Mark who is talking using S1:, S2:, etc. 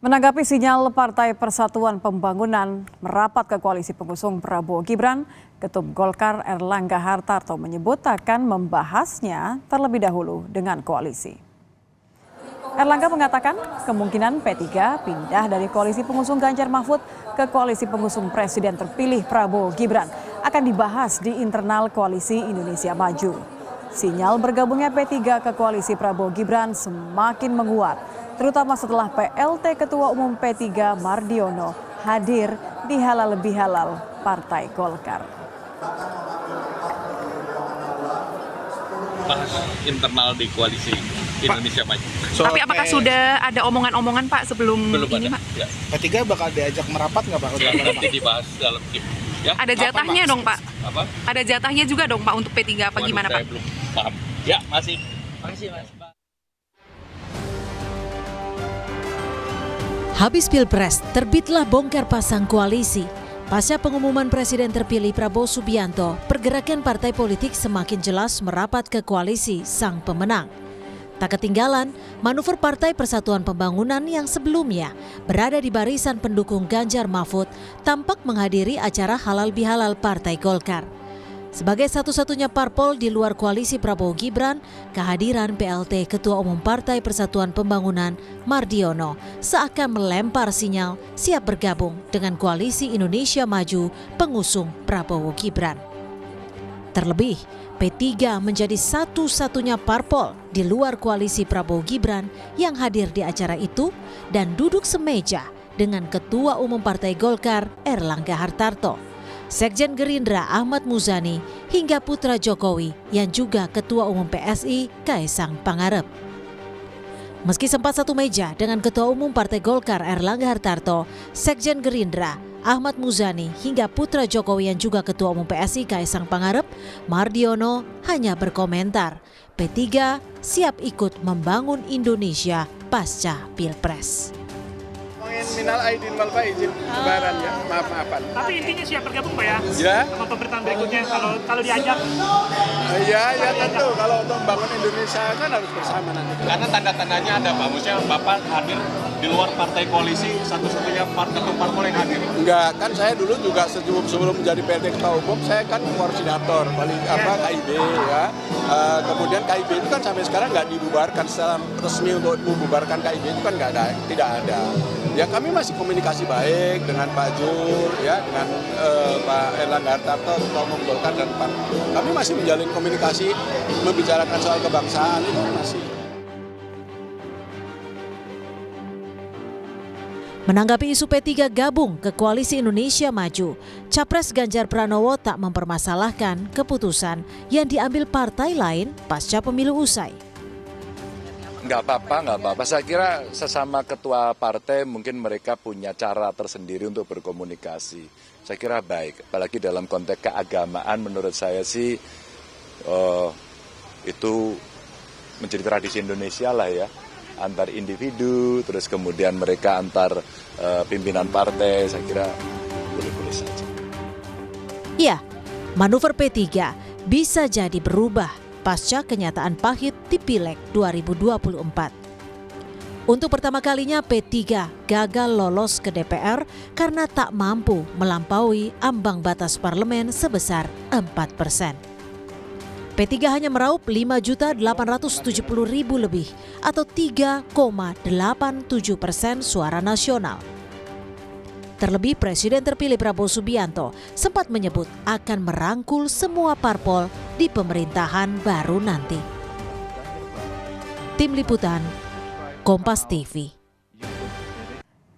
S1: Menanggapi sinyal Partai Persatuan Pembangunan merapat ke koalisi pengusung Prabowo Gibran, Ketum Golkar Erlangga Hartarto menyebut akan membahasnya terlebih dahulu dengan koalisi. Erlangga mengatakan kemungkinan P3 pindah dari koalisi pengusung Ganjar Mahfud ke koalisi pengusung Presiden terpilih Prabowo Gibran akan dibahas di internal koalisi Indonesia Maju. Sinyal bergabungnya P3 ke koalisi Prabowo Gibran semakin menguat, terutama setelah PLT Ketua Umum P3 Mardiono hadir di halal bihalal Partai Golkar.
S2: Bahas internal di koalisi Indonesia Maju.
S3: Tapi apakah sudah ada omongan-omongan Pak sebelum ini Pak?
S2: Ya.
S4: P3 bakal diajak merapat nggak Pak?
S2: Ya, nanti dibahas dalam tim. Ya.
S3: Ada jatahnya dong Pak?
S2: Apa?
S3: Ada jatahnya juga dong Pak untuk P3 apa gimana Pak?
S2: Saya belum paham. Ya masih. Makasih Mas.
S5: Habis Pilpres, terbitlah bongkar pasang koalisi. Pasca pengumuman Presiden terpilih Prabowo Subianto, pergerakan partai politik semakin jelas merapat ke koalisi sang pemenang. Tak ketinggalan, manuver Partai Persatuan Pembangunan yang sebelumnya berada di barisan pendukung Ganjar Mahfud tampak menghadiri acara halal bihalal Partai Golkar. Sebagai satu-satunya parpol di luar koalisi Prabowo Gibran, kehadiran PLT Ketua Umum Partai Persatuan Pembangunan Mardiono seakan melempar sinyal siap bergabung dengan koalisi Indonesia Maju pengusung Prabowo Gibran. Terlebih, P3 menjadi satu-satunya parpol di luar koalisi Prabowo Gibran yang hadir di acara itu dan duduk semeja dengan Ketua Umum Partai Golkar Erlangga Hartarto, Sekjen Gerindra Ahmad Muzani, hingga putra Jokowi yang juga Ketua Umum PSI Kaesang Pangarep. Meski sempat satu meja dengan Ketua Umum Partai Golkar Erlangga Hartarto, Sekjen Gerindra Ahmad Muzani, hingga putra Jokowi yang juga Ketua Umum PSI Kaesang Pangarep, Mardiono hanya berkomentar, P3 siap ikut membangun Indonesia pasca Pilpres.
S4: Minal aidin wal faizin, lebaran ya, maaf-maafan.
S6: Tapi intinya siap bergabung Pak ya?
S4: Ya.
S6: Sama pemerintahan berikutnya kalau diajak.
S4: Ya tentu kalau untuk membangun Indonesia kan harus bersama nanti.
S2: Karena tanda-tandanya ada Pak, maksudnya Bapak hadir di luar partai koalisi, satu-satunya ketum parpol yang hadir.
S4: Enggak, kan saya dulu juga sebelum menjadi PLT Ketua Umum, saya kan koordinator KIB ya. Kemudian KIB itu kan sampai sekarang nggak dibubarkan secara resmi untuk membubarkan KIB itu kan tidak ada. Ya kami masih komunikasi baik dengan Pak Jul, ya dengan Pak Erlangga Hartarto, Ketua Umum Golkar dan Pan. Kami masih menjalin komunikasi, membicarakan soal kebangsaan itu masih.
S5: Menanggapi isu P3 gabung ke koalisi Indonesia Maju, Capres Ganjar Pranowo tak mempermasalahkan keputusan yang diambil partai lain pasca pemilu usai.
S7: Nggak apa-apa. Saya kira sesama ketua partai mungkin mereka punya cara tersendiri untuk berkomunikasi. Saya kira baik, apalagi dalam konteks keagamaan menurut saya sih itu menjadi tradisi Indonesia lah ya. Antar individu, terus kemudian mereka antar pimpinan partai, saya kira boleh-boleh saja.
S5: Ya, manuver P3 bisa jadi berubah pasca kenyataan pahit di Pileg 2024. Untuk pertama kalinya P3 gagal lolos ke DPR karena tak mampu melampaui ambang batas parlemen sebesar 4%. P3 hanya meraup 5.870.000 lebih atau 3,87% suara nasional. Terlebih Presiden terpilih Prabowo Subianto sempat menyebut akan merangkul semua parpol di pemerintahan baru nanti. Tim Liputan, Kompas TV.